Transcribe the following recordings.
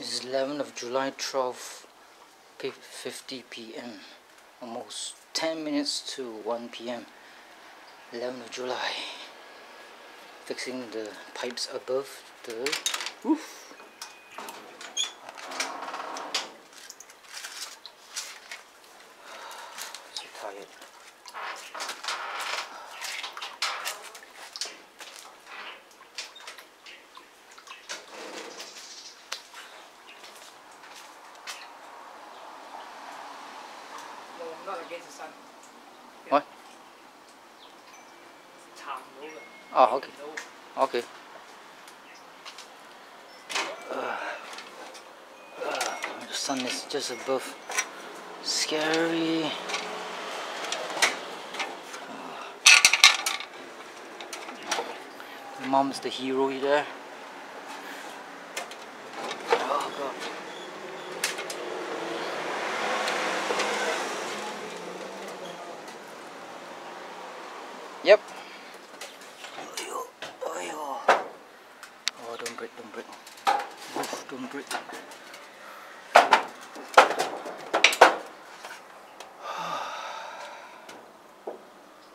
It's 11th of July, 12:50 p.m. Almost 10 minutes to 1 p.m. 11th of July. Fixing the pipes above the roof. So tired. Not against the sun. What? Oh, okay. Okay. The sun is just above. Scary. Mom's the hero there. Oh God. Yep. Oh, don't break, don't break. Oof, don't break.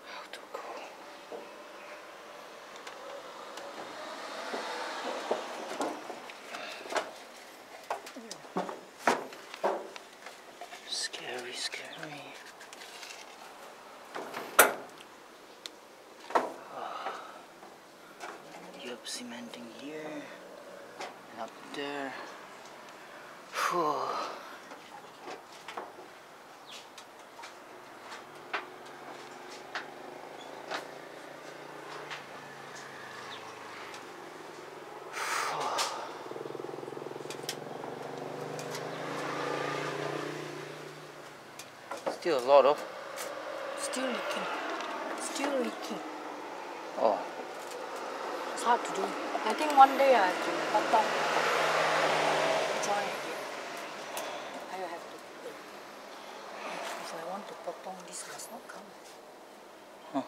How to go? Scary, scary. Yep, cementing here and up there. Whew. Still a lot of. Still leaking. Still leaking. Oh. It's hard to do. I think one day I have to potong. Join again. I have to. If I want to potong, this must not come. Huh.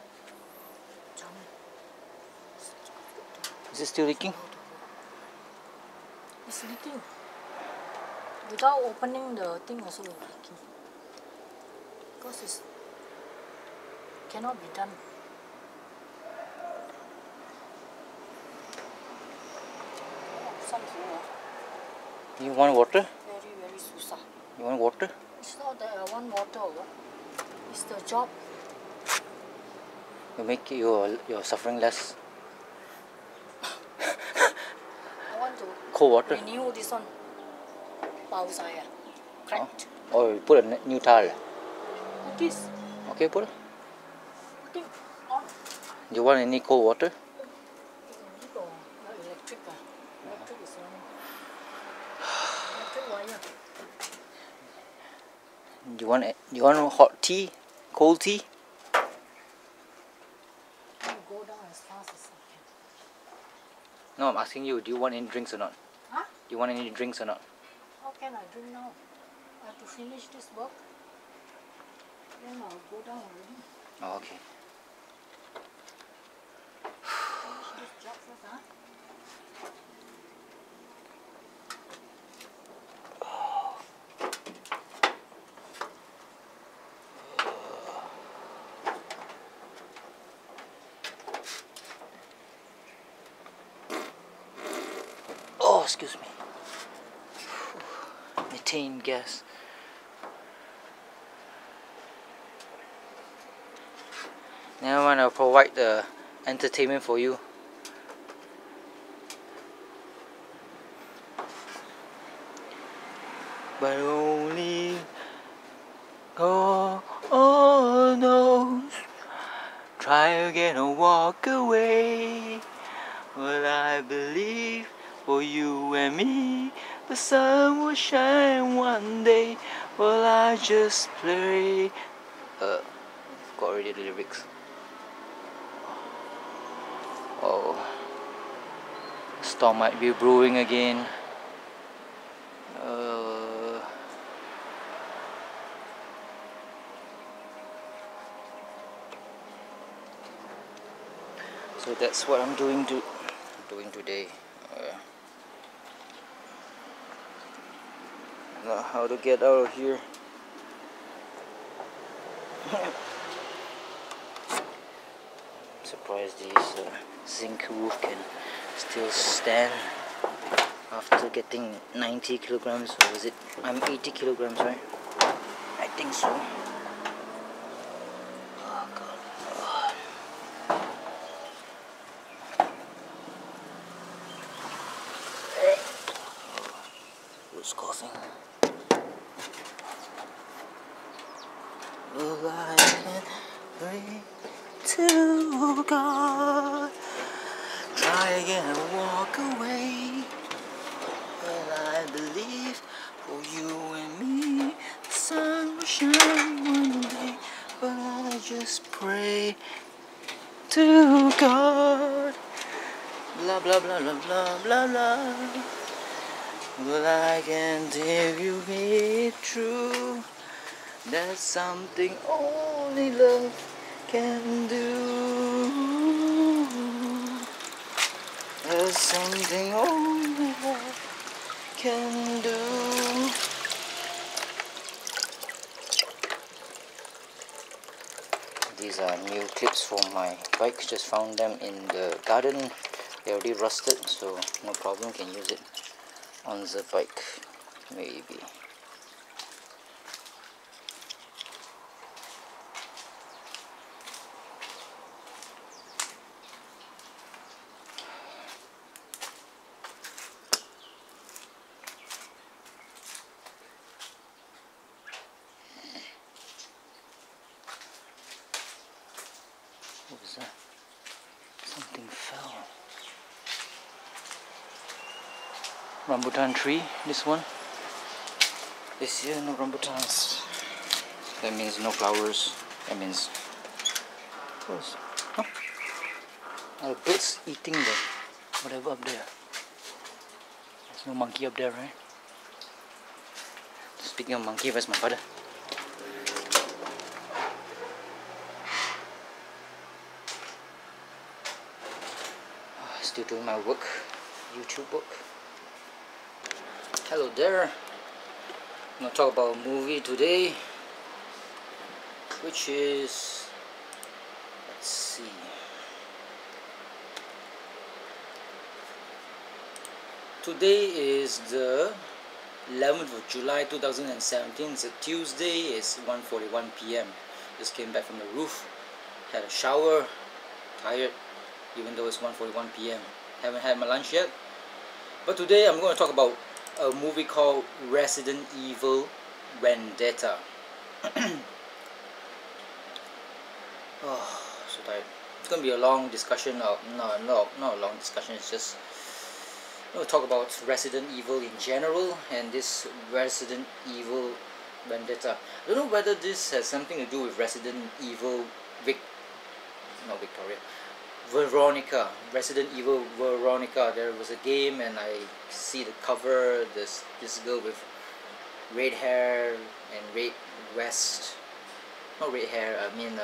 Jump. Is it still leaking? It's leaking. Without opening the thing also leaking. Because it cannot be done. You want water? Very, very susah. You want water? It's not that I want water or what. It's the job. You make you're suffering less. I want to Cold water. renew this one. Bao saya. Cracked. Oh, you put a new tile. Like this. Okay, put it. Putting on. You want any cold water? Electric. Electric is running. Electric wire. You want hot tea? Cold tea? I will go down as fast as I can. No, I'm asking you, do you want any drinks or not? Huh? Do you want any drinks or not? How can I drink now? I have to finish this work. Then I'll go down already. Oh, okay. Finish this job first, huh? Oh, excuse me. Methane gas. Never mind, I'll provide the entertainment for you. But only God knows. Try again or walk away. Well, I believe for you and me the sun will shine one day. Well, I just pray. Got already the lyrics. Oh, storm might be brewing again. So that's what I'm doing today. Now how to get out of here. Surprised this zinc roof can still stand after getting 90 kilograms, or was it? I'm 80 kilograms, right? I think so. Oh god. Who's coughing? Well, I can pray to God. I can walk away. Well, I believe for you and me, the sun will shine one day. But I just pray to God. Blah blah blah blah blah blah blah. Well, I can tell you it's true. That's something only love can do. There's something only love can do. These are new clips for my bike. Just found them in the garden. They already rusted, so no problem, can use it on the bike maybe. What was that? Something fell. Rambutan tree, this one. This year no rambutans. That means no flowers. That means close. Huh? Are the birds eating the whatever up there? There's no monkey up there, right? Speaking of monkey, where's my father? Still doing my work, YouTube work. Hello there. I'm gonna talk about a movie today, which is, let's see, today is the 11th of July 2017. It's a Tuesday. It's 1:41 p.m. Just came back from the roof, had a shower, tired, even though it's 1:41 p.m. Haven't had my lunch yet. But today I'm going to talk about a movie called Resident Evil Vendetta. Oh, so tired. It's going to be a long discussion. No, not a long discussion. It's just I'm going to talk about Resident Evil in general and this Resident Evil Vendetta. I don't know whether this has something to do with Resident Evil Veronica, Resident Evil Veronica. There was a game and I see the cover, this girl with red hair and red vest, not red hair, I mean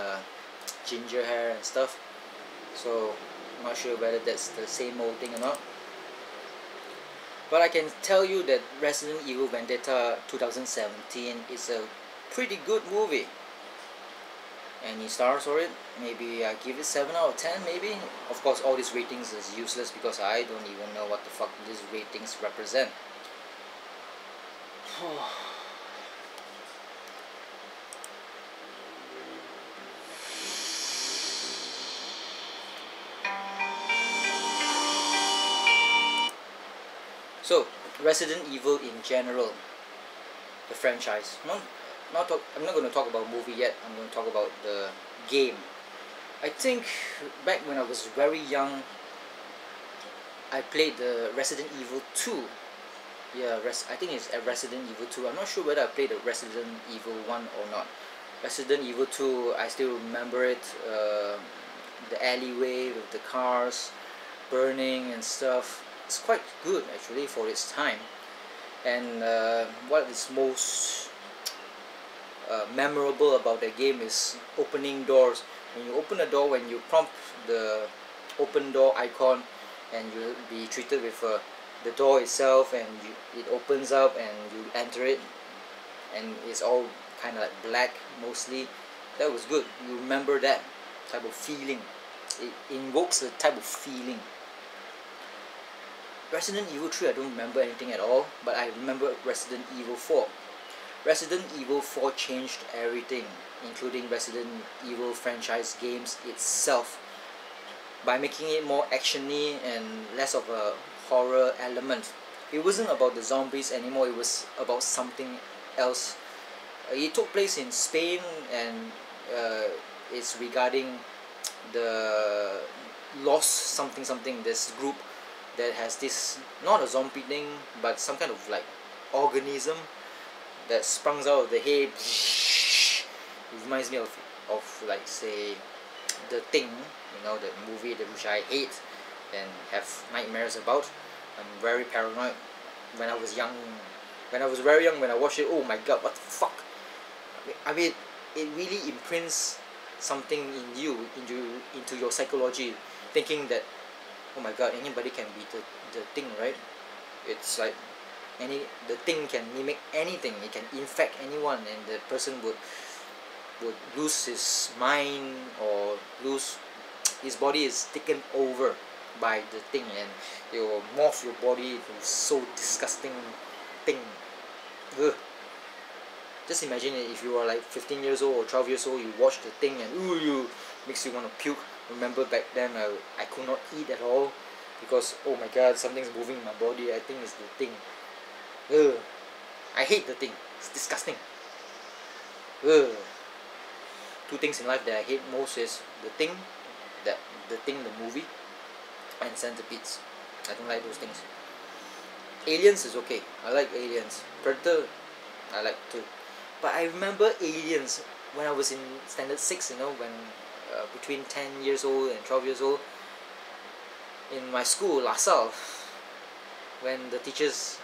ginger hair and stuff. So I'm not sure whether that's the same old thing or not. But I can tell you that Resident Evil Vendetta 2017 is a pretty good movie. Any stars for it? Maybe I give it 7 out of 10 maybe. Of course all these ratings is useless because I don't even know what the fuck these ratings represent. So, Resident Evil in general, the franchise. I'm not going to talk about movie yet. I'm going to talk about the game. I think back when I was very young, I played the Resident Evil 2. Yeah, I think it's Resident Evil 2. I'm not sure whether I played the Resident Evil 1 or not. Resident Evil 2, I still remember it. The alleyway with the cars burning and stuff. It's quite good actually for its time. And what is most memorable about the game is opening doors. When you open a door, when you prompt the open door icon, and you'll be treated with a the door itself, and it opens up and you enter it, and it's all kind of like black mostly. That was good. You remember that type of feeling. It invokes a type of feeling. Resident Evil 3, I don't remember anything at all, but I remember Resident Evil 4. Resident Evil 4 changed everything, including Resident Evil franchise games itself, by making it more actiony and less of a horror element. It wasn't about the zombies anymore, it was about something else. It took place in Spain, and it's regarding the lost something, this group that has this, not a zombie thing, but some kind of like organism that sprung out of the head. It reminds me of like, say, The Thing, you know, the movie that which I hate and have nightmares about. I'm very paranoid. When I was very young, when I watched it, oh my god, what the fuck? I mean, it really imprints something in you, into your psychology, thinking that, oh my god, anybody can be the thing, right? It's like the thing can mimic anything. It can infect anyone, and the person would lose his mind, or lose his body is taken over by the thing, and it will morph your body into so disgusting thing. Ugh. Just imagine it, if you are like 15 years old or 12 years old, you watch the thing and ooh, makes you want to puke. Remember back then I could not eat at all because, oh my god, something's moving in my body. I think it's the thing. Ugh. I hate the thing. It's disgusting. Ugh. Two things in life that I hate most is the thing, the movie, and centipedes. I don't like those things. Aliens is okay. I like Aliens. Predator, I like too. But I remember Aliens when I was in standard 6, you know, when between 10 years old and 12 years old, in my school, La Salle, when the teachers,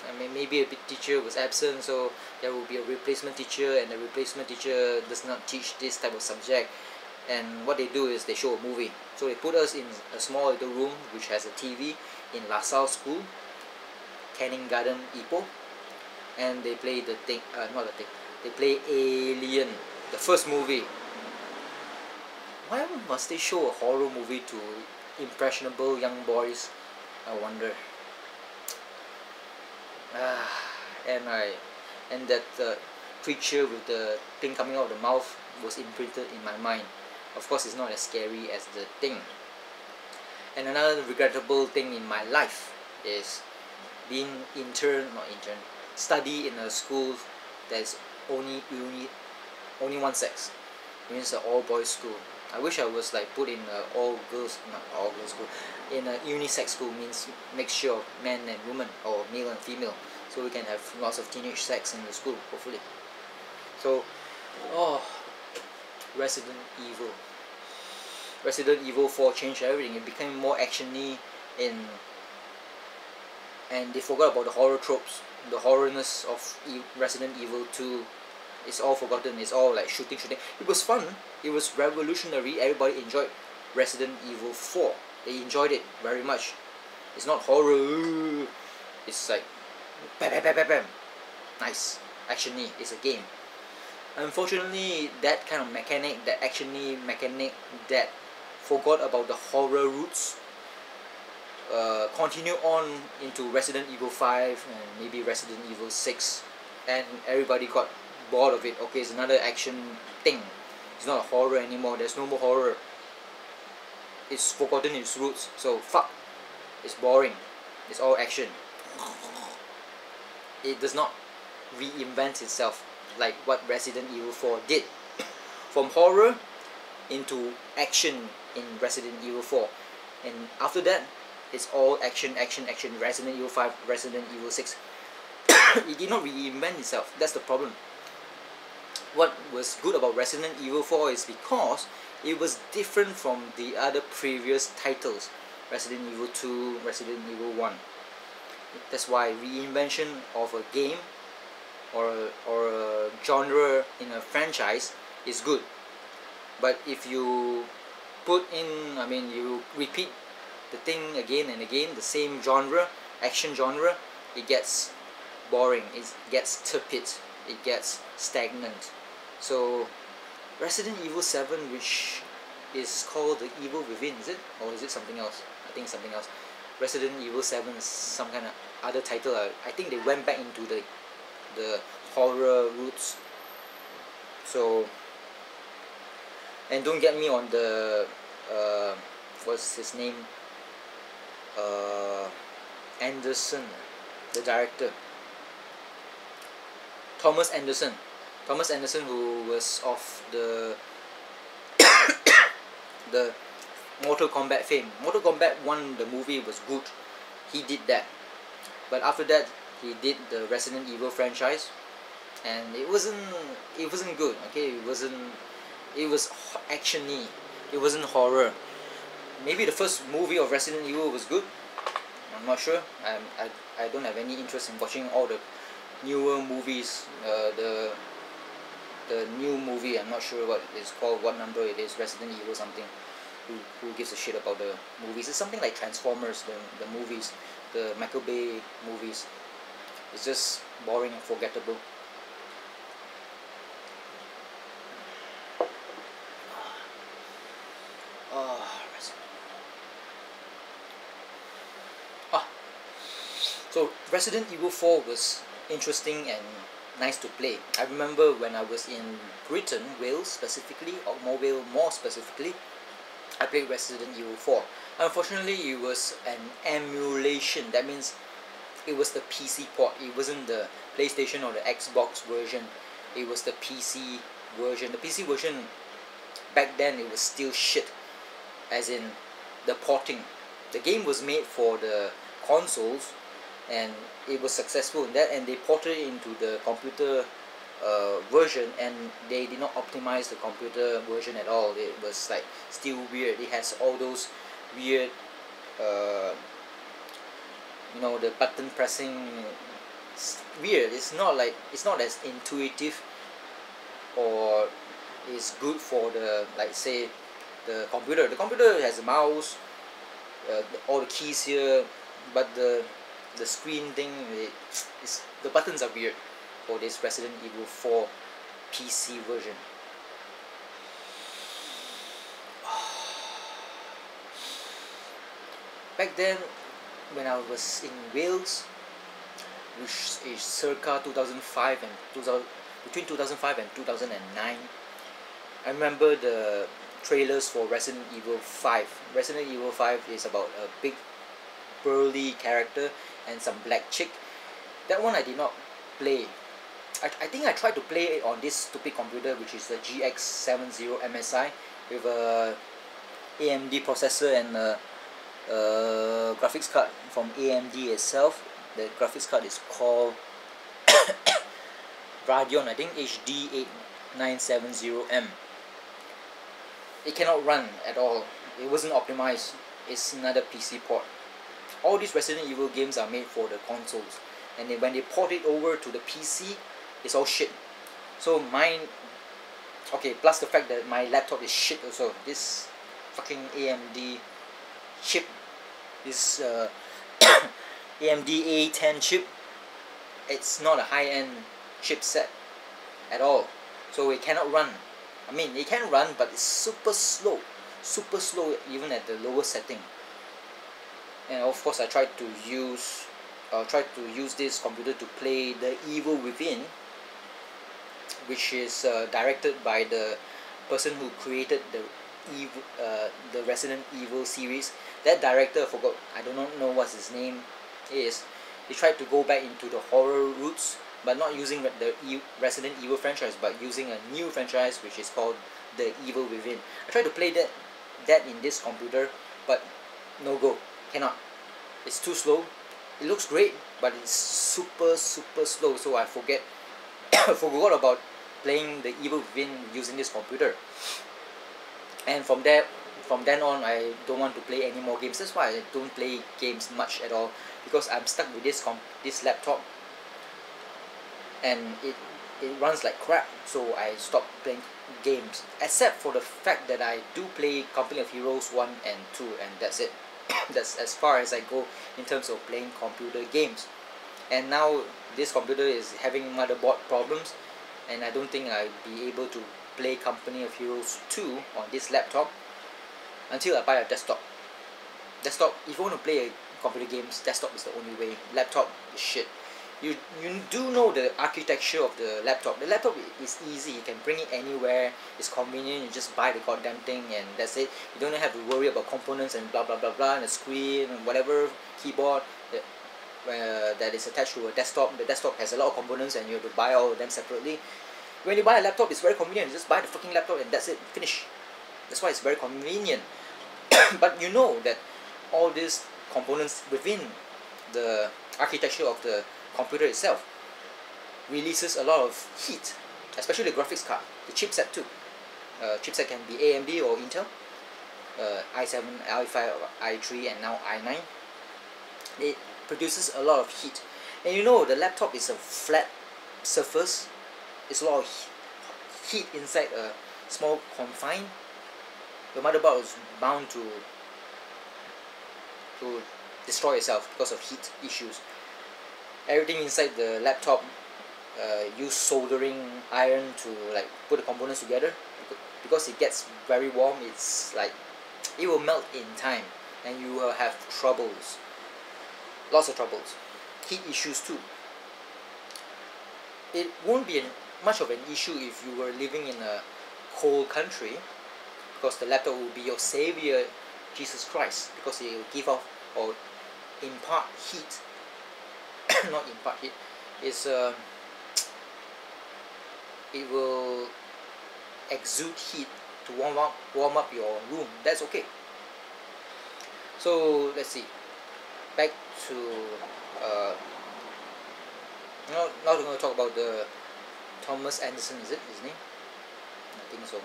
I mean, maybe a teacher was absent, so there will be a replacement teacher, and the replacement teacher does not teach this type of subject, and what they do is they show a movie. So they put us in a small little room which has a TV in La Salle School, Canning Garden, Ipoh, and they play the thing, they play Alien, the first movie. Why must they show a horror movie to impressionable young boys? I wonder. And that creature with the thing coming out of the mouth was imprinted in my mind. Of course, it's not as scary as the thing. And another regrettable thing in my life is being study in a school that's only one sex. It means an all boys school. I wish I was like put in a not all girls school, in a unisex school, means mixture of men and women, or male and female, so we can have lots of teenage sex in the school, hopefully. So, Resident Evil 4 changed everything. It became more actiony, and they forgot about the horror tropes, the horrorness of Resident Evil 2. It's all forgotten. It's all like shooting. It was fun. It was revolutionary. Everybody enjoyed Resident Evil 4. They enjoyed it very much. It's not horror. It's like bam, bam, bam, bam, bam. Nice, actiony. It's a game. Unfortunately, that kind of mechanic, that actiony mechanic, that forgot about the horror roots, continue on into Resident Evil 5 and maybe Resident Evil 6, and everybody got bored of it. Okay, it's another action thing. It's not a horror anymore. There's no more horror. It's forgotten its roots. So fuck. It's boring. It's all action. It does not reinvent itself like what Resident Evil 4 did. From horror into action in Resident Evil 4, and after that it's all action. Resident Evil 5, Resident Evil 6. It did not reinvent itself. That's the problem. What was good about Resident Evil 4 is because it was different from the other previous titles, Resident Evil 2, Resident Evil 1. That's why reinvention of a game or a genre in a franchise is good. But if you you repeat the thing again and again, the same genre, action genre, it gets boring, it gets tepid, it gets stagnant. So Resident Evil 7, which is called The Evil Within, is it? Or is it something else? I think something else. Resident Evil 7 is some kind of other title. I think they went back into the horror roots. So, and don't get me on the what's his name, Anderson, the director, Thomas Anderson, who was of the the Mortal Kombat fame. Mortal Kombat 1, the movie, was good. He did that. But after that, he did the Resident Evil franchise, and it wasn't good. Okay, it was actiony. It wasn't horror. Maybe the first movie of Resident Evil was good. I'm not sure. I don't have any interest in watching all the newer movies. The new movie, I'm not sure what it's called, what number it is, Resident Evil something. Who gives a shit about the movies? It's something like Transformers, the movies, the Michael Bay movies. It's just boring and forgettable. So Resident Evil 4 was interesting and nice to play. I remember when I was in Britain, Wales specifically, or more specifically, I played Resident Evil 4. Unfortunately, it was an emulation. That means it was the PC port. It wasn't the PlayStation or the Xbox version. It was the PC version. The PC version back then, it was still shit. As in the porting. The game was made for the consoles, and it was successful in that, and they ported it into the computer version, and they did not optimize the computer version at all. It was like still weird. It has all those weird the button pressing. It's weird. It's not as intuitive or is good for the, like, say, the computer. The computer has a mouse, all the keys here, but the screen thing, the buttons are weird for this Resident Evil 4 PC version. Back then, when I was in Wales, which is circa 2005 and between 2005 and 2009, I remember the trailers for Resident Evil 5. Resident Evil 5 is about a big burly character and some black chick. That one I did not play. I think I tried to play it on this stupid computer, which is a GX70 MSI with a AMD processor and a graphics card from AMD itself. The graphics card is called Radeon, I think, HD8970M. It cannot run at all. It wasn't optimized. It's another PC port. All these Resident Evil games are made for the consoles, and then when they port it over to the PC, it's all shit. So mine, okay, plus the fact that my laptop is shit also. This fucking AMD chip, this AMD A10 chip, it's not a high-end chipset at all. So it cannot run. I mean, it can run, but it's super slow even at the lower setting. And of course, I tried to use this computer to play The Evil Within, which is directed by the person who created the Resident Evil series. That director, I do not know what his name is. He tried to go back into the horror roots, but not using the Resident Evil franchise, but using a new franchise which is called The Evil Within. I tried to play that in this computer, but no go, cannot. It's too slow. It looks great, but it's super slow. So I forgot about playing The Evil Within using this computer. And from then on, I don't want to play any more games. That's why I don't play games much at all, because I'm stuck with this laptop, and it runs like crap. So I stopped playing games, except for the fact that I do play Company of Heroes 1 and 2, and that's it. That's as far as I go in terms of playing computer games. And now this computer is having motherboard problems, and I don't think I'll be able to play Company of Heroes 2 on this laptop until I buy a desktop. Desktop, if you want to play computer games, desktop is the only way. Laptop is shit. You do know the architecture of the laptop. The laptop is easy. You can bring it anywhere. It's convenient. You just buy the goddamn thing and that's it. You don't have to worry about components and blah blah blah blah, and the screen and whatever, keyboard that is attached to a desktop. The desktop has a lot of components and you have to buy all of them separately. When you buy a laptop, it's very convenient. You just buy the fucking laptop and that's it. Finish. That's why it's very convenient. But you know that all these components within the architecture of the computer itself releases a lot of heat, especially the graphics card, the chipset too. Chipset can be AMD or Intel, i7, i5, i3, and now i9. It produces a lot of heat, and you know the laptop is a flat surface. It's a lot of heat inside a small confine. The motherboard is bound to destroy itself because of heat issues. Everything inside the laptop use soldering iron to like put the components together, because it gets very warm. It's like it will melt in time and you will have troubles, lots of troubles, heat issues too. It won't be much of an issue if you were living in a cold country, because the laptop will be your savior, Jesus Christ, because it will give off or impart heat. Not impart heat, it's it will exude heat to warm up your room. That's okay. So let's see, back to not going to talk about the Thomas Anderson, is it his name? I think so.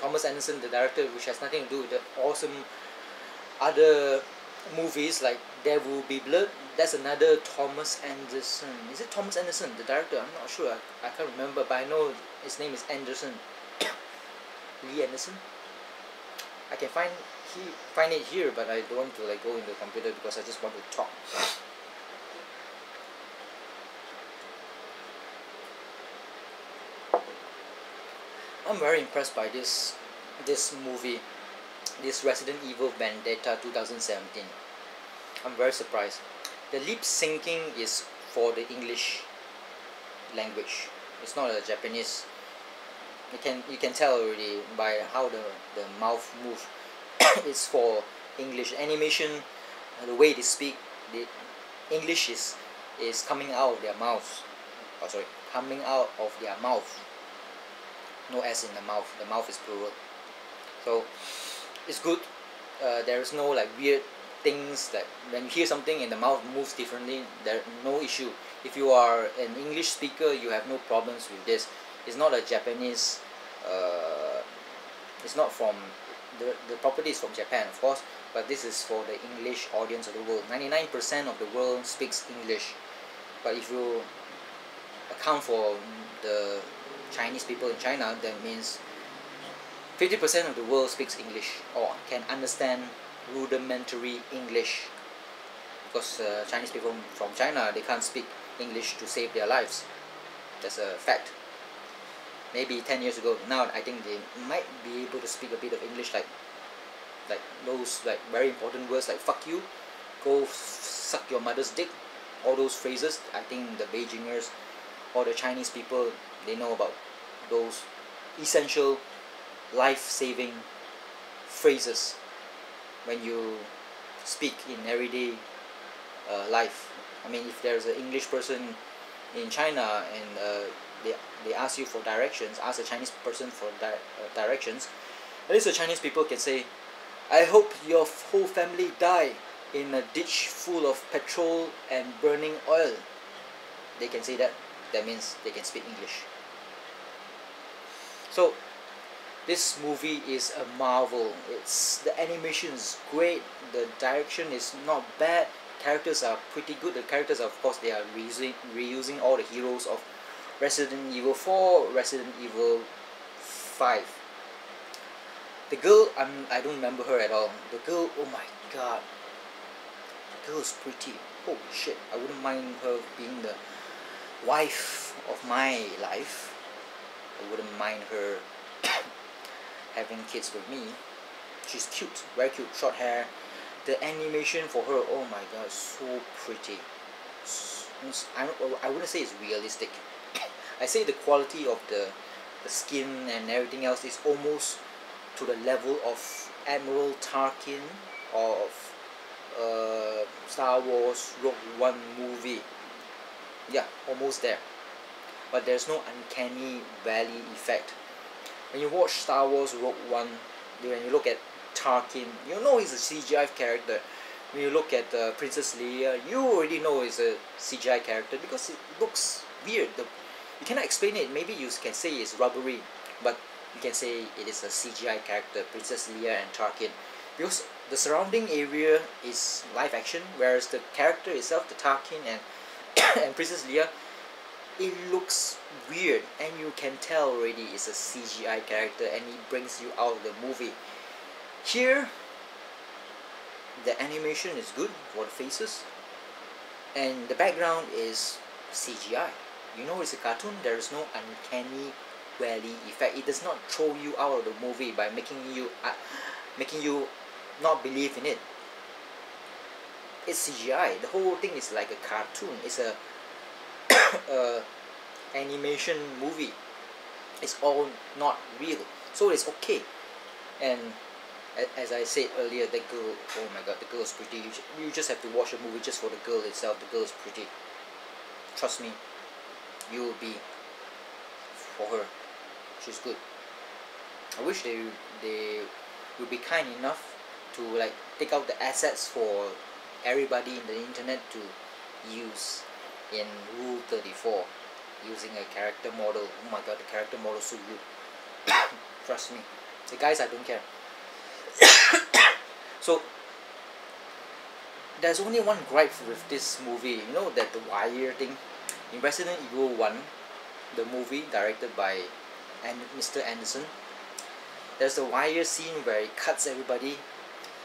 Thomas Anderson, the director, which has nothing to do with the awesome other movies like There Will Be Blood. That's another Thomas Anderson. Is it Thomas Anderson, the director? I'm not sure. I can't remember, but I know his name is Anderson. Lee Anderson. I can find it here, but I don't want to like go in the computer because I just want to talk. I'm very impressed by this movie, this Resident Evil Vendetta 2017. I'm very surprised. The lip syncing is for the English language. It's not a Japanese. You can tell already by how the mouth moves. It's for English animation. The way they speak, the English is coming out of their mouths. Oh, sorry, coming out of their mouth. No S in the mouth. The mouth is plural. So it's good. There is no like weird things that when you hear something and the mouth moves differently, there's no issue. If you are an English speaker, you have no problems with this. It's not a Japanese. It's not from the property is from Japan, of course, but this is for the English audience of the world. 99% of the world speaks English, but if you account for the Chinese people in China, that means 50% of the world speaks English or can understand rudimentary English, because Chinese people from China, they can't speak English to save their lives. That's a fact. Maybe 10 years ago, now I think they might be able to speak a bit of English, like those like very important words like fuck you, go suck your mother's dick, all those phrases. I think the Beijingers or the Chinese people, they know about those essential life-saving phrases when you speak in everyday life. I mean, if there's an English person in China and they ask you for directions, ask a Chinese person for directions, at least the Chinese people can say, I hope your whole family die in a ditch full of petrol and burning oil. They can say that. That means they can speak English. So this movie is a marvel. The animation is great, the direction is not bad, characters are pretty good. The characters, of course, they are reusing all the heroes of Resident Evil 4, Resident Evil 5. The girl, I don't remember her at all. The girl, oh my god, the girl is pretty. Holy shit, I wouldn't mind her being the wife of my life. I wouldn't mind her having kids with me. She's cute, very cute, short hair. The animation for her, oh my god, so pretty. I wouldn't say it's realistic. I say the quality of the skin and everything else is almost to the level of Admiral Tarkin of Star Wars Rogue One movie. Yeah, almost there. But there's no uncanny valley effect. When you watch Star Wars Rogue One, when you look at Tarkin, you know he's a CGI character. When you look at Princess Leia, you already know it's a CGI character because it looks weird. You cannot explain it. Maybe you can say it's rubbery, but you can say it is a CGI character, Princess Leia and Tarkin, because the surrounding area is live action, whereas the character itself, the Tarkin and and Princess Leia, it looks weird, and you can tell already it's a CGI character, and it brings you out of the movie. Here, the animation is good for the faces, and the background is CGI. You know it's a cartoon. There is no uncanny valley effect. It does not throw you out of the movie by making you not believe in it. It's CGI. The whole thing is like a cartoon. It's a animation movie. It's all not real, so it's okay. And as I said earlier, the girl, oh my god, the girl is pretty. You just have to watch the movie just for the girl itself. The girl is pretty. Trust me, you will be for her. She's good. I wish they would be kind enough to like take out the assets for everybody in the internet to use in Rule 34 using a character model. Oh my god, the character model is so good. Trust me. The guys, I don't care. So there's only one gripe with this movie. You know that the wire thing in Resident Evil 1, the movie directed by Mr. Anderson. There's a wire scene where it cuts everybody.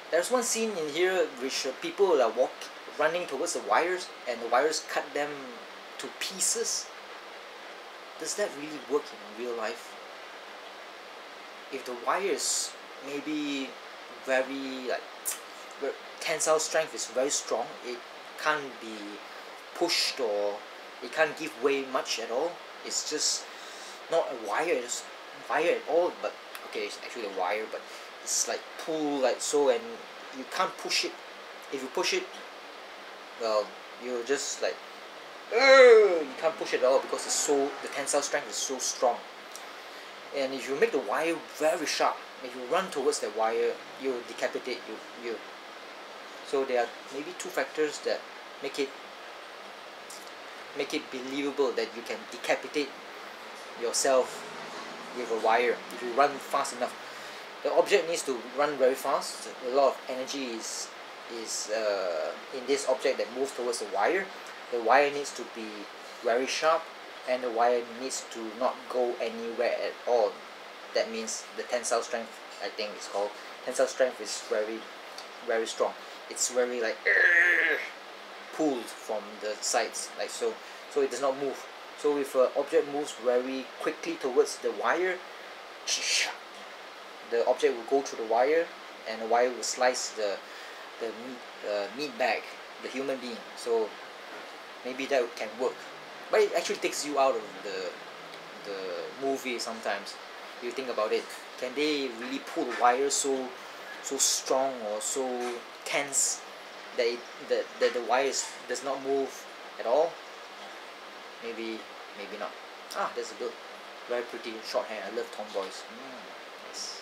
There's one scene in here which people are running towards the wires, and the wires cut them to pieces. Does that really work in real life? If the wire is maybe very like tensile strength is very strong, it can't be pushed or it can't give way much at all. It's just not a wire, it's wire at all, but okay, it's actually a wire, but it's like pull like so, and you can't push it. If you push it, well, you're just like you can't push it at all because it's so, the tensile strength is so strong. And if you make the wire very sharp, if you run towards the wire, you decapitate you. So there are maybe two factors that make it believable that you can decapitate yourself with a wire if you run fast enough. The object needs to run very fast. A lot of energy is in this object that moves towards the wire. The wire needs to be very sharp, and the wire needs to not go anywhere at all. That means the tensile strength, I think it's called, tensile strength is very, very strong. It's very like pulled from the sides, like so it does not move. So if an object moves very quickly towards the wire, the object will go through the wire, and the wire will slice the meat bag, the human being. So maybe that can work, but it actually takes you out of the movie sometimes. You think about it, can they really pull the wire so strong or so tense that the wire does not move at all? Maybe not. Ah, that's a girl, very pretty, short hair. I love tomboys. Nice.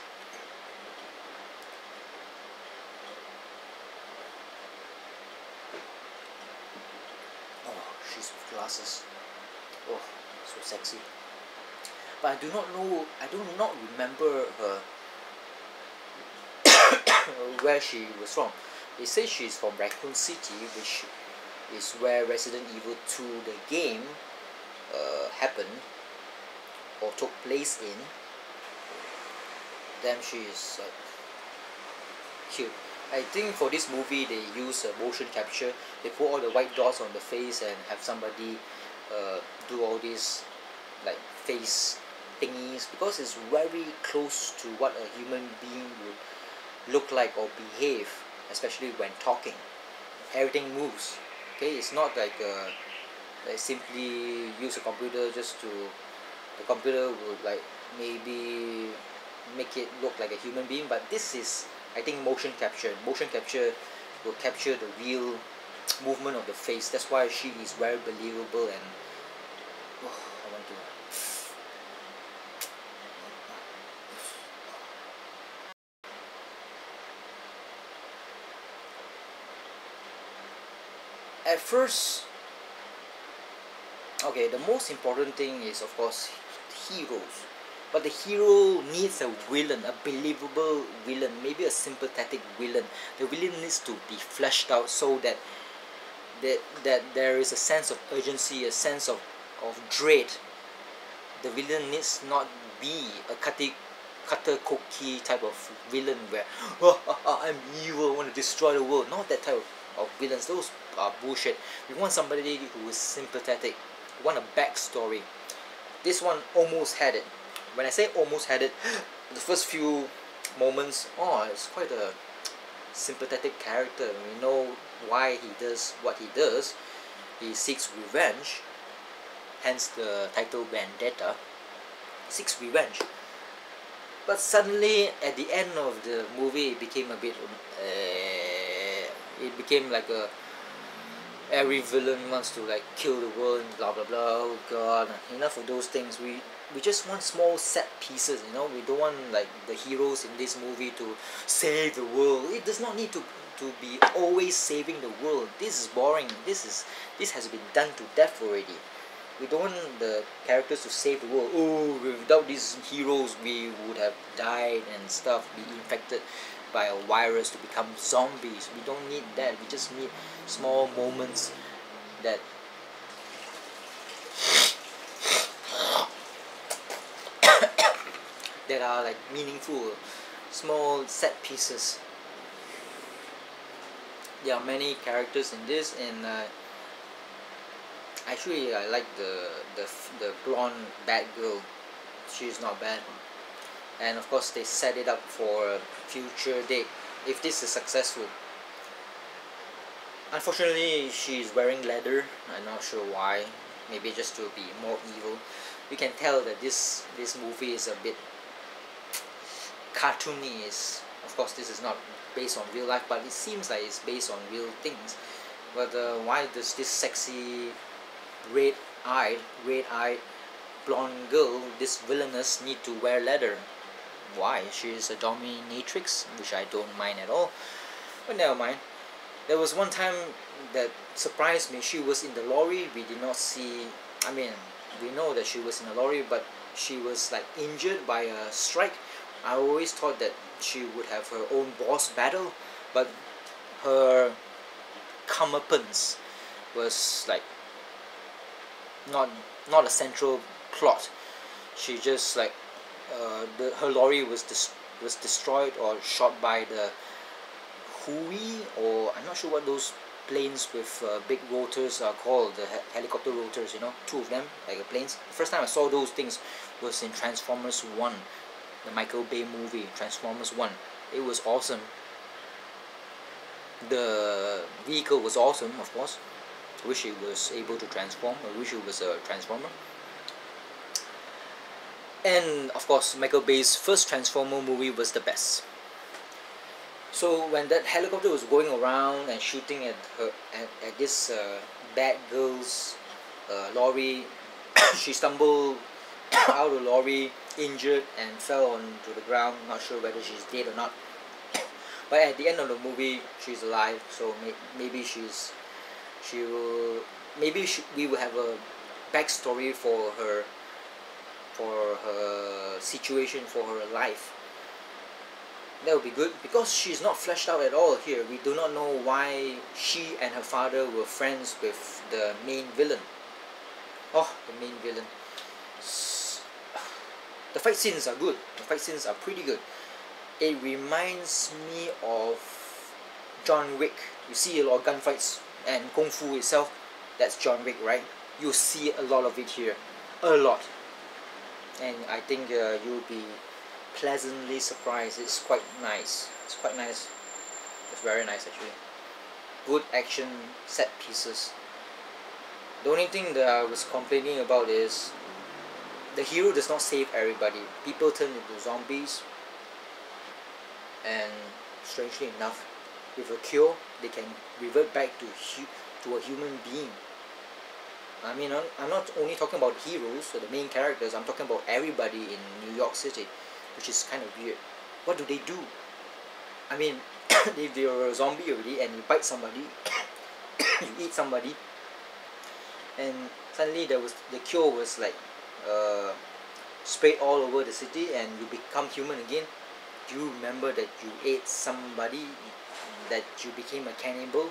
Oh, she's with glasses. Oh, so sexy. But I do not remember her where she was from. They say she's from Raccoon City, which is where Resident Evil 2, the game, happened or took place in. damn, she is like cute. I think for this movie they use motion capture. They put all the white dots on the face and have somebody do all these like face thingies, because it's very close to what a human being would look like or behave, especially when talking. Everything moves. Okay, it's not like they simply use a computer just to, the computer would like maybe make it look like a human being, but this is, I think, motion capture. Motion capture will capture the real movement of the face. That's why she is very believable, and I want to. At first, okay, the most important thing is of course heroes. But the hero needs a villain, a believable villain, maybe a sympathetic villain. The villain needs to be fleshed out so that there is a sense of urgency, a sense of dread. The villain needs not be a cutter cookie type of villain where I'm evil, I want to destroy the world. Not that type of villains. Those are bullshit. We want somebody who is sympathetic. We want a backstory. This one almost had it. When I say almost had it, the first few moments, it's quite a sympathetic character. We know why he does what he does. He seeks revenge, hence the title Vendetta. He seeks revenge. But suddenly, at the end of the movie, it became a bit... it became like a... Every villain wants to like kill the world and blah blah blah. Oh god, enough of those things. We just want small set pieces, you know. We don't want like the heroes in this movie to save the world. It does not need to be always saving the world. This is boring. This has been done to death already. We don't want the characters to save the world. Oh, without these heroes we would have died and stuff, be infected by a virus to become zombies. We don't need that. We just need small moments that that are like meaningful, small set pieces. There are many characters in this, and actually I like the blonde bad girl. She's not bad. And of course they set it up for a future date if this is successful. Unfortunately, she's wearing leather. I'm not sure why. Maybe just to be more evil. You can tell that this movie is a bit cartoony. Of course, this is not based on real life, but it seems like it's based on real things. But why does this sexy red-eyed blonde girl, this villainess, need to wear leather? Why? She is a dominatrix, which I don't mind at all. But never mind. There was one time that surprised me. She was in the lorry. We did not see... I mean, we know that she was in a lorry, but she was like injured by a strike. I always thought that she would have her own boss battle, but her comeuppance was like not a central plot. She just like her lorry was destroyed or shot by the Hui, or I'm not sure what those planes with big rotors are called, the helicopter rotors, you know, two of them, like planes. The first time I saw those things was in Transformers 1, the Michael Bay movie, Transformers 1. It was awesome. The vehicle was awesome, of course. I wish it was able to transform. I wish it was a transformer. And of course, Michael Bay's first Transformer movie was the best. So when that helicopter was going around and shooting at her at this bad girl's lorry, she stumbled out of the lorry, injured, and fell onto the ground. Not sure whether she's dead or not. But at the end of the movie, she's alive. So maybe we will have a backstory for her situation, for her life. That would be good, because she's not fleshed out at all here. We do not know why she and her father were friends with the main villain. Oh, the main villain. The fight scenes are good. The fight scenes are pretty good. it reminds me of John Wick. You see a lot of gunfights and Kung Fu itself, that's John Wick, right? You see a lot of it here. A lot. And I think you'll be pleasantly surprised. It's quite nice. It's quite nice. It's very nice actually. Good action set pieces. The only thing that I was complaining about is the hero does not save everybody. People turn into zombies, and strangely enough, with a cure, they can revert back to a human being. I mean, I'm not only talking about heroes or the main characters, I'm talking about everybody in New York City, which is kind of weird. What do they do? I mean, if you're a zombie already and you bite somebody, you eat somebody, and suddenly the cure was like spread all over the city and you become human again. Do you remember that you ate somebody, that you became a cannibal?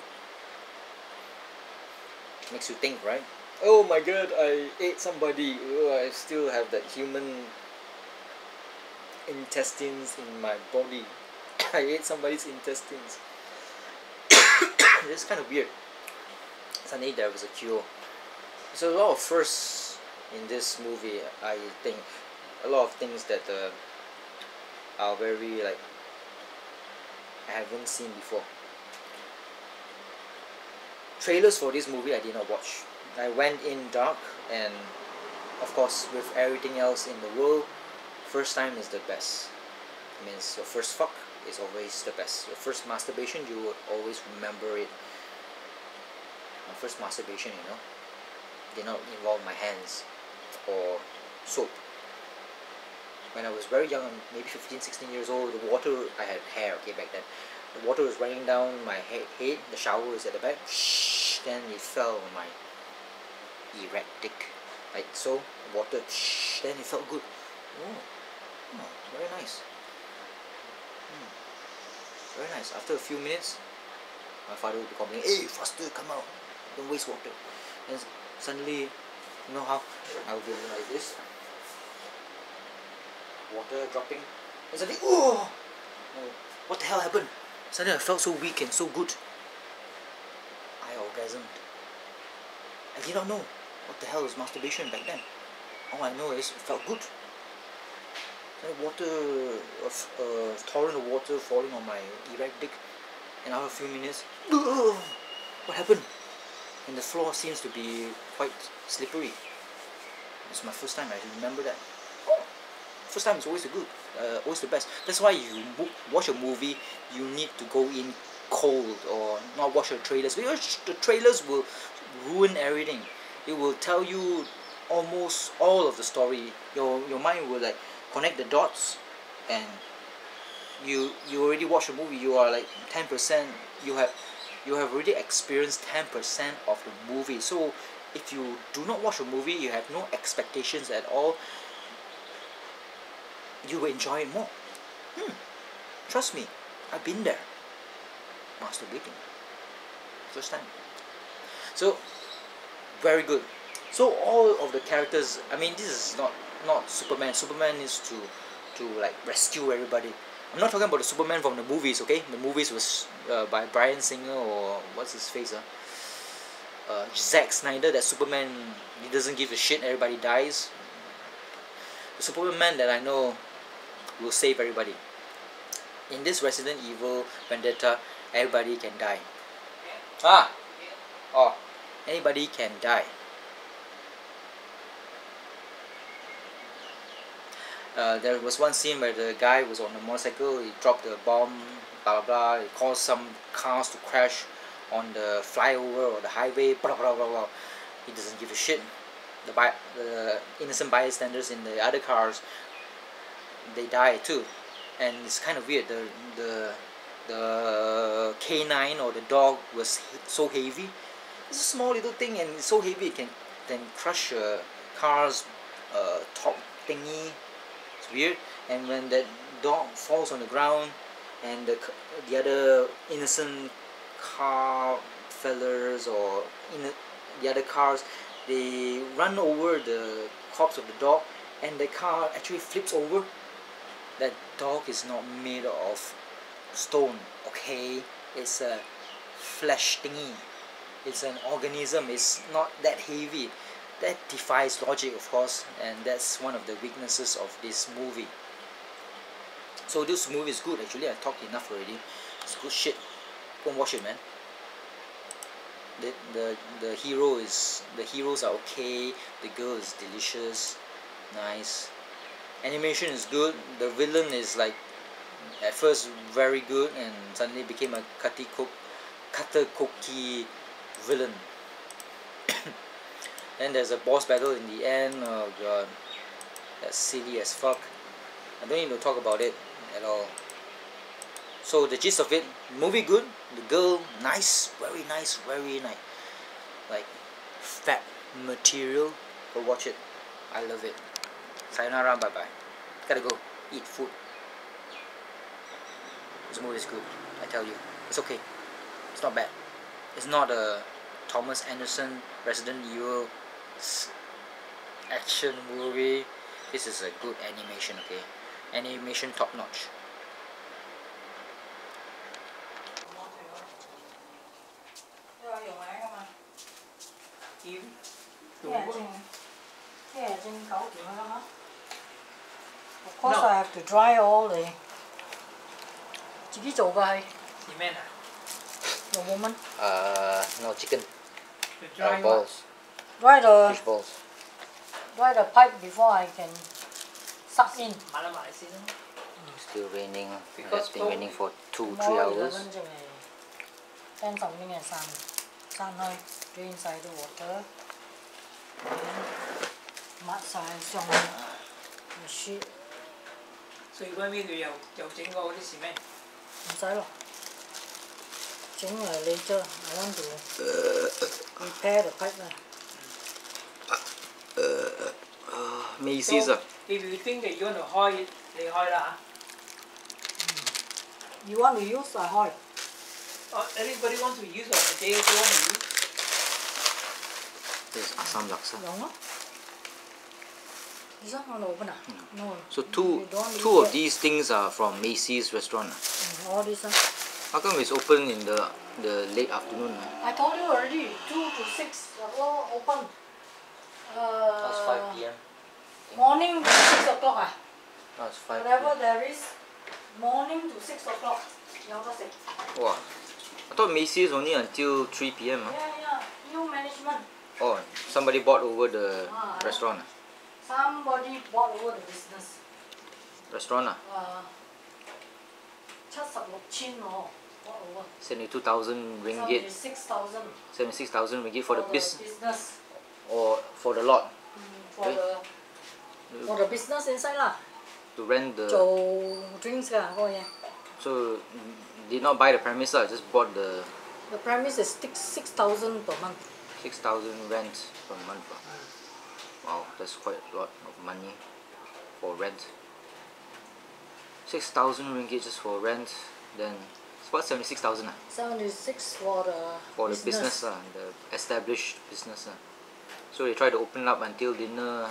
Makes you think, right? Oh my god, I ate somebody. Oh, I still have that human intestines in my body. I ate somebody's intestines. It's kind of weird. Suddenly there was a cure. There's a lot of firsts in this movie. I think a lot of things that are very like I haven't seen before. Trailers for this movie I did not watch. I went in dark, and of course with everything else in the world, first time is the best. It means your first fuck is always the best. Your first masturbation, you will always remember it. My first masturbation, you know, did not involve my hands or soap. When I was very young, maybe 15, 16 years old, the water, I had hair, okay, back then. The water was running down my head, the shower was at the back, shh, then it fell on my erect dick, like so, water, shh, then it felt good. Oh, very nice. Very nice. After a few minutes, my father would be complaining, "Hey, faster, come out, don't waste water." And suddenly, you know how I would be like this, water dropping, and suddenly, oh, what the hell happened? Suddenly I felt so weak and so good. I orgasmed. I did not know what the hell is masturbation back then. All I know is it felt good. Water, torrent of water falling on my erect dick, and after a few minutes, what happened? And the floor seems to be quite slippery. It's my first time. I remember that. First time is always the good, always the best. That's why you watch a movie, you need to go in cold or not watch the trailers, because the trailers will ruin everything. It will tell you almost all of the story. Your mind will like connect the dots, and you already watched a movie. You are like 10%. You have already experienced 10% of the movie. So if you do not watch a movie, you have no expectations at all, you will enjoy it more. Trust me, I've been there. Masturbating. First time. So, very good. So all of the characters, I mean, this is not Superman. Superman is to like rescue everybody. I'm not talking about the Superman from the movies, okay? The movies was by Bryan Singer, or what's his face? Zack Snyder. That Superman, he doesn't give a shit, everybody dies. The Superman that I know will save everybody. In this Resident Evil Vendetta, everybody can die. Anybody can die. There was one scene where the guy was on a motorcycle, he dropped a bomb, blah blah blah, he caused some cars to crash on the flyover or the highway, blah blah blah blah. He doesn't give a shit. The innocent bystanders in the other cars, they die too. And it's kind of weird, the canine or the dog was so heavy. It's a small little thing and it's so heavy it can crush a car's top thingy. It's weird. And when that dog falls on the ground and the other innocent car fellers or the other cars, they run over the corpse of the dog, and the car actually flips over. That dog is not made of stone, okay? It's a flesh thingy. It's an organism. It's not that heavy. That defies logic, of course, and that's one of the weaknesses of this movie. So this movie is good. Actually, I talked enough already. It's good shit. Go and watch it, man. The heroes are okay. The girl is delicious, nice. Animation is good. The villain is like at first very good and suddenly became a cutter cookie villain. Then there's a boss battle in the end. Oh god, that's silly as fuck. I don't need to talk about it at all. So the gist of it, movie good, the girl nice, very nice, like fat material. Go watch it. I love it. Sayonara, bye bye. Gotta go eat food. This movie is good, I tell you. It's okay. It's not bad. It's not a Thomas Anderson Resident Evil action movie. This is a good animation, okay? Animation top notch. Of course, I have to dry all the. 自己做㗎係。Cement The woman. No chicken. dry Balls. Dry the Fish balls. pipe before I can suck in. 買啦埋先啦。 Still raining. It Because has been raining for 2-3 Tomorrow hours. 11就係10 something嘅散開 drain 晒啲 water，抹晒上嚟雪，所以嗰邊佢又整過嗰啲 cement。唔使咯。整嚟你啫，I want to repair the pipe 啦。Macy's ah. If you think that you want to 開，你開啦嚇。You want to use 就開。Anybody want to use or they also want to use? This is Asam Laksa. 用咯。This one want to open No. So You don't want to two use of that. these things are from Macy's restaurant. All this How come it's open in the late afternoon? I told you already, 2 to 6 all open. That's 5 p.m. Morning to 6 o'clock That's 5 Whatever p.m. there is, morning to 6 o'clock. 有得食。 Wow. I thought Macy's only until 3 p.m. Yeah, new management. Oh, somebody bought over the restaurant. Somebody bought over the business. Restaurant 76,000喎，bought over. 72,000 ringgit. 76,000 76,000 ringgit for the business. or for the lot For the business inside 啦， to rent the. 做 drinks 㗎嗰個嘢。 So did not buy the premise, just bought the The premise is 6,000 per month. 6,000 rent per month. Wow, that's quite a lot of money for rent. 6,000 ringgit just for rent, then it's about 76,000 76 for the business, the established business. So they try to open up until dinner.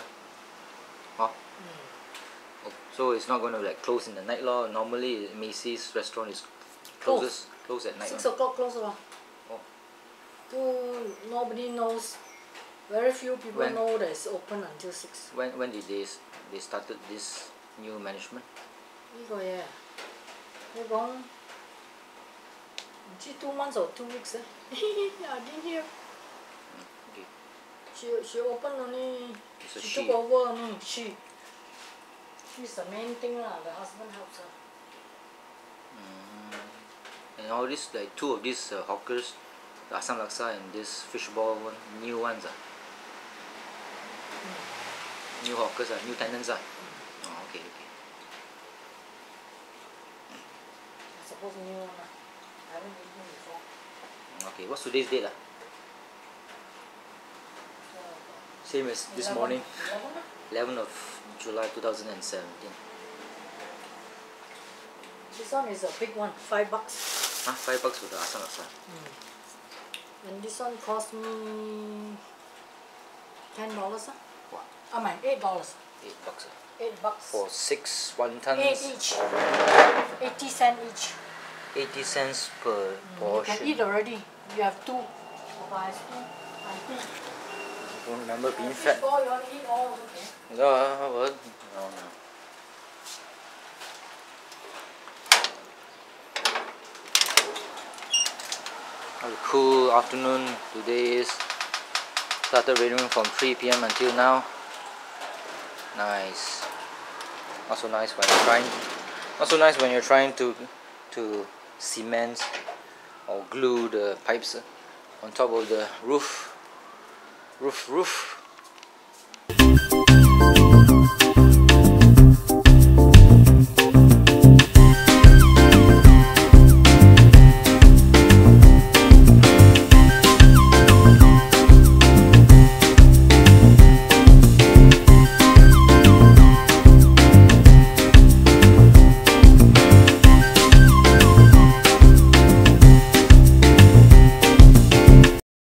Oh. So it's not going to like close in the night law. Normally Macy's restaurant is close at night. 6 o'clock close lah. Oh. So nobody knows. Very few people When? know that it's open until 6. When did they started this new management? 呢個嘢，你講唔知 2 months or 2 weeks I didn't hear. Okay. She opened only. It's a She she. took over only. She's the main thing lah. The husband helps her. And all these like 2 of these hawkers, the Asam Laksa and this fishball one, new ones new hawkers new tenants Oh, okay. I suppose new one lah. I haven't eaten before. Okay, what's today's date Same as this 11, morning, 11 11th of July 2017. This one is a big one, $5. $5 for the Asam Laksa. And this one cost me $10 Wow. I mean $8. $8. $8 For 6 wontons. 8 each. 80 cents each. 80 cents per You portion. can eat already. You have 2. I think. I don't remember being Fish fat. ball, you want to eat all? Okay. Yeah, what? No. A cool afternoon today is. Started raining from 3 p.m. until now. Nice. Not so nice when you're trying to cement or glue the pipes on top of the roof.